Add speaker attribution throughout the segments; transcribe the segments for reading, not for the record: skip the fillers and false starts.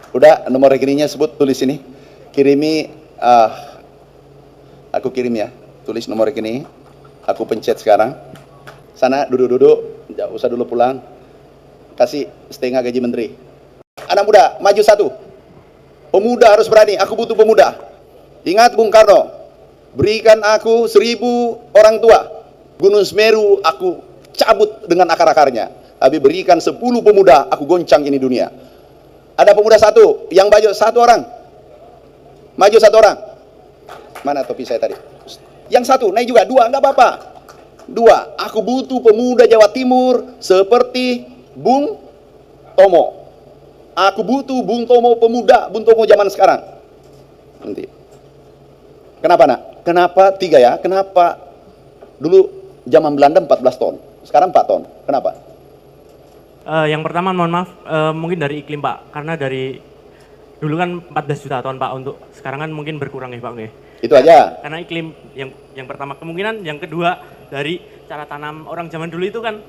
Speaker 1: Udah, nomor rekeningnya sebut, tulis ini. Kirimi, aku kirim ya. Tulis nomor rekening. Aku pencet sekarang. Sana duduk-duduk, nggak usah dulu pulang. Kasih setengah gaji menteri. Anak muda, maju satu. Pemuda harus berani, aku butuh pemuda. Ingat Bung Karno, berikan aku 1000 orang tua. Gunung Semeru aku cabut dengan akar-akarnya. Tapi berikan 10 pemuda, aku goncang ini dunia. Ada pemuda satu, yang maju satu orang. Maju satu orang. Mana topi saya tadi? Yang satu, naik juga. Dua, nggak apa-apa. Dua, aku butuh pemuda Jawa Timur seperti Bung Tomo. Aku butuh Bung Tomo pemuda, Bung Tomo zaman sekarang. Nanti. Kenapa nak? Kenapa 3 ya? Kenapa dulu zaman Belanda 14 ton, sekarang 4 ton? Kenapa?
Speaker 2: Yang pertama mohon maaf, mungkin dari iklim Pak, karena dari dulu kan 14 juta ton Pak, untuk sekarang kan mungkin berkurang ya Pak.
Speaker 1: Itu aja.
Speaker 2: Karena iklim yang pertama, kemungkinan yang kedua dari cara tanam orang zaman dulu itu kan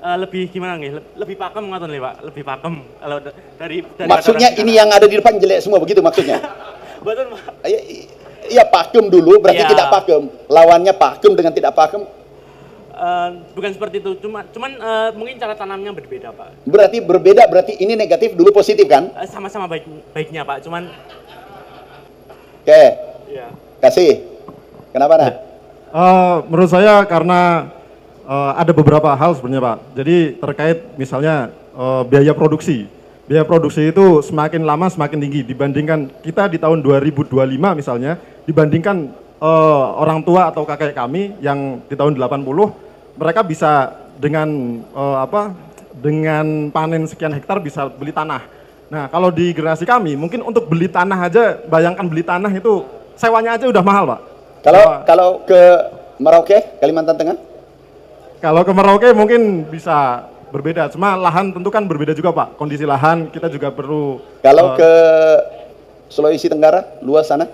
Speaker 2: lebih gimana nih? Lebih pakem ngoten nih Pak, lebih pakem. Kalau dari
Speaker 1: maksudnya ini yang ada di depan jelek semua begitu maksudnya?
Speaker 2: Betul Pak.
Speaker 1: Iya pakem dulu berarti tidak pakem. Lawannya pakem dengan tidak pakem.
Speaker 2: Bukan seperti itu, cuman mungkin cara tanamnya berbeda Pak.
Speaker 1: Berarti berbeda, berarti ini negatif dulu positif kan?
Speaker 2: Sama-sama baiknya Pak, cuman.
Speaker 1: Oke.
Speaker 2: Iya.
Speaker 1: Kasih. Kenapa nak?
Speaker 3: Menurut saya karena ada beberapa hal sebenarnya Pak. Jadi terkait misalnya biaya produksi. Biaya produksi itu semakin lama semakin tinggi dibandingkan kita di tahun 2025 misalnya, dibandingkan orang tua atau kakek kami yang di tahun 80, mereka bisa dengan dengan panen sekian hektar bisa beli tanah. Nah, kalau di generasi kami mungkin untuk beli tanah aja, bayangkan beli tanah itu sewanya aja udah mahal Pak.
Speaker 1: Kalau ke Merauke, Kalimantan Tengah?
Speaker 3: Kalau ke Merauke mungkin bisa berbeda, cuma lahan tentu kan berbeda juga Pak. Kondisi lahan kita juga perlu.
Speaker 1: Kalau ke Sulawesi Tenggara, luas sana,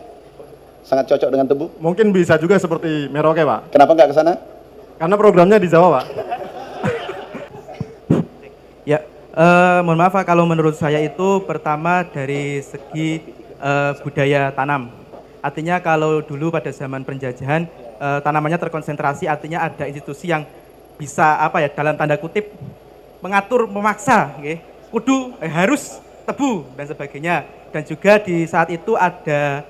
Speaker 1: sangat cocok dengan tebu.
Speaker 3: Mungkin bisa juga seperti Merauke Pak.
Speaker 1: Kenapa nggak ke sana?
Speaker 3: Karena programnya di Jawa Pak.
Speaker 4: Ya, mohon maaf Pak, kalau menurut saya itu pertama dari segi budaya tanam. Artinya kalau dulu pada zaman penjajahan tanamannya terkonsentrasi, artinya ada institusi yang bisa dalam tanda kutip mengatur, memaksa, kudu harus tebu dan sebagainya. Dan juga di saat itu ada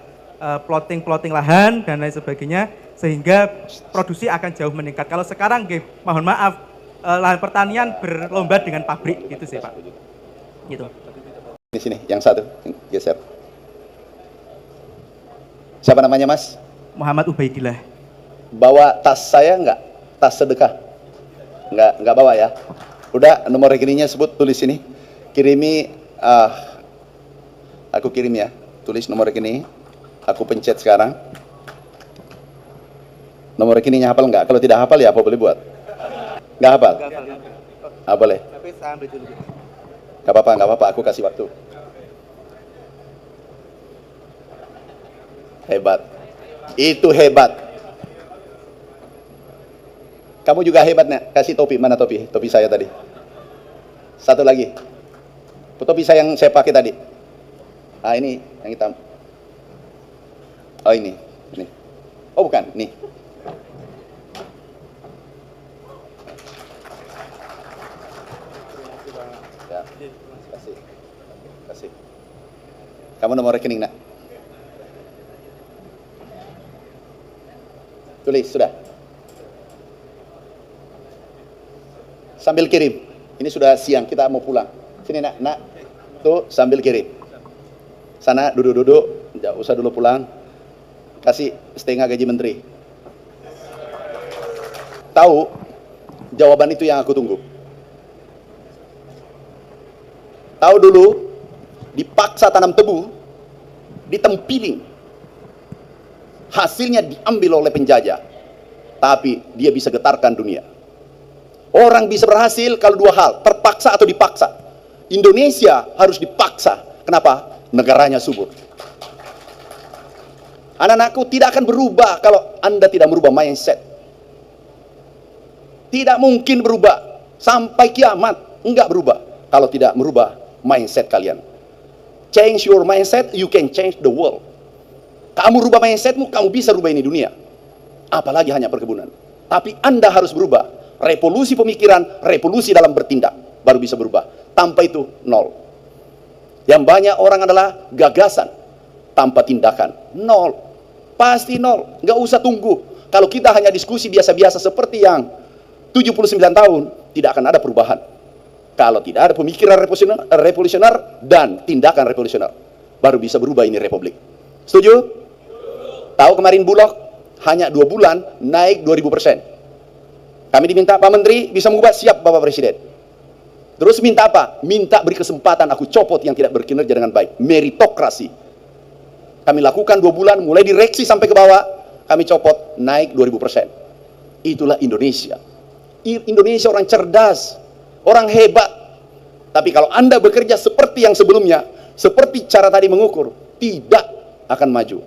Speaker 4: plotting lahan dan lain sebagainya, sehingga produksi akan jauh meningkat. Kalau sekarang mohon maaf, lahan pertanian berlomba dengan pabrik gitu sih Pak. Gitu.
Speaker 1: Di sini, yang satu, geser. Siapa namanya Mas?
Speaker 4: Muhammad Ubaidillah.
Speaker 1: Bawa tas saya nggak? Tas sedekah? Nggak bawa ya? Udah, nomor rekeningnya sebut, tulis ini. Kirimi, aku kirim ya. Tulis nomor rekening. Aku pencet sekarang. Nomor rekeningnya hafal nggak? Kalau tidak hafal ya apa boleh buat? Nggak hafal? Boleh.
Speaker 4: Tapi saya ambil dulu.
Speaker 1: Nggak apa-apa, aku kasih waktu. Hebat. Itu hebat. Kamu juga hebat, Nek. Kasih topi. Mana topi? Topi saya tadi. Satu lagi. Topi saya yang saya pakai tadi. Ini yang hitam. Oh, ini. Oh, bukan. Nih. Ya. Kasih. Kamu nomor rekening, Nak. Tulis, sudah. Sambil kirim. Ini sudah siang, kita mau pulang. Sini nak. Tuh, sambil kirim. Sana duduk-duduk, nggak usah dulu pulang. Kasih setengah gaji menteri. Tahu, jawaban itu yang aku tunggu. Tahu dulu, dipaksa tanam tebu, ditempiling. Hasilnya diambil oleh penjajah, tapi dia bisa getarkan dunia. Orang bisa berhasil kalau 2 hal, terpaksa atau dipaksa. Indonesia harus dipaksa. Kenapa? Negaranya subur. Anak-anakku tidak akan berubah kalau Anda tidak merubah mindset. Tidak mungkin berubah sampai kiamat, enggak berubah kalau tidak merubah mindset kalian. Change your mindset, you can change the world. Kamu rubah mindsetmu, kamu bisa rubah ini dunia. Apalagi hanya perkebunan. Tapi Anda harus berubah. Revolusi pemikiran, revolusi dalam bertindak, baru bisa berubah. Tanpa itu, nol. Yang banyak orang adalah gagasan, tanpa tindakan, nol. Pasti nol, nggak usah tunggu. Kalau kita hanya diskusi biasa-biasa seperti yang 79 tahun, tidak akan ada perubahan. Kalau tidak ada pemikiran revolusioner dan tindakan revolusioner, baru bisa berubah ini republik. Setuju? Tahu kemarin Bulog hanya 2 bulan naik 2000%. Kami diminta, Pak Menteri bisa mengubah, siap Bapak Presiden. Terus minta apa? Minta beri kesempatan aku copot yang tidak berkinerja dengan baik. Meritokrasi. Kami lakukan 2 bulan, mulai direksi sampai ke bawah, kami copot, naik 2000%. Itulah Indonesia. Indonesia orang cerdas, orang hebat. Tapi kalau Anda bekerja seperti yang sebelumnya, seperti cara tadi mengukur, tidak akan maju.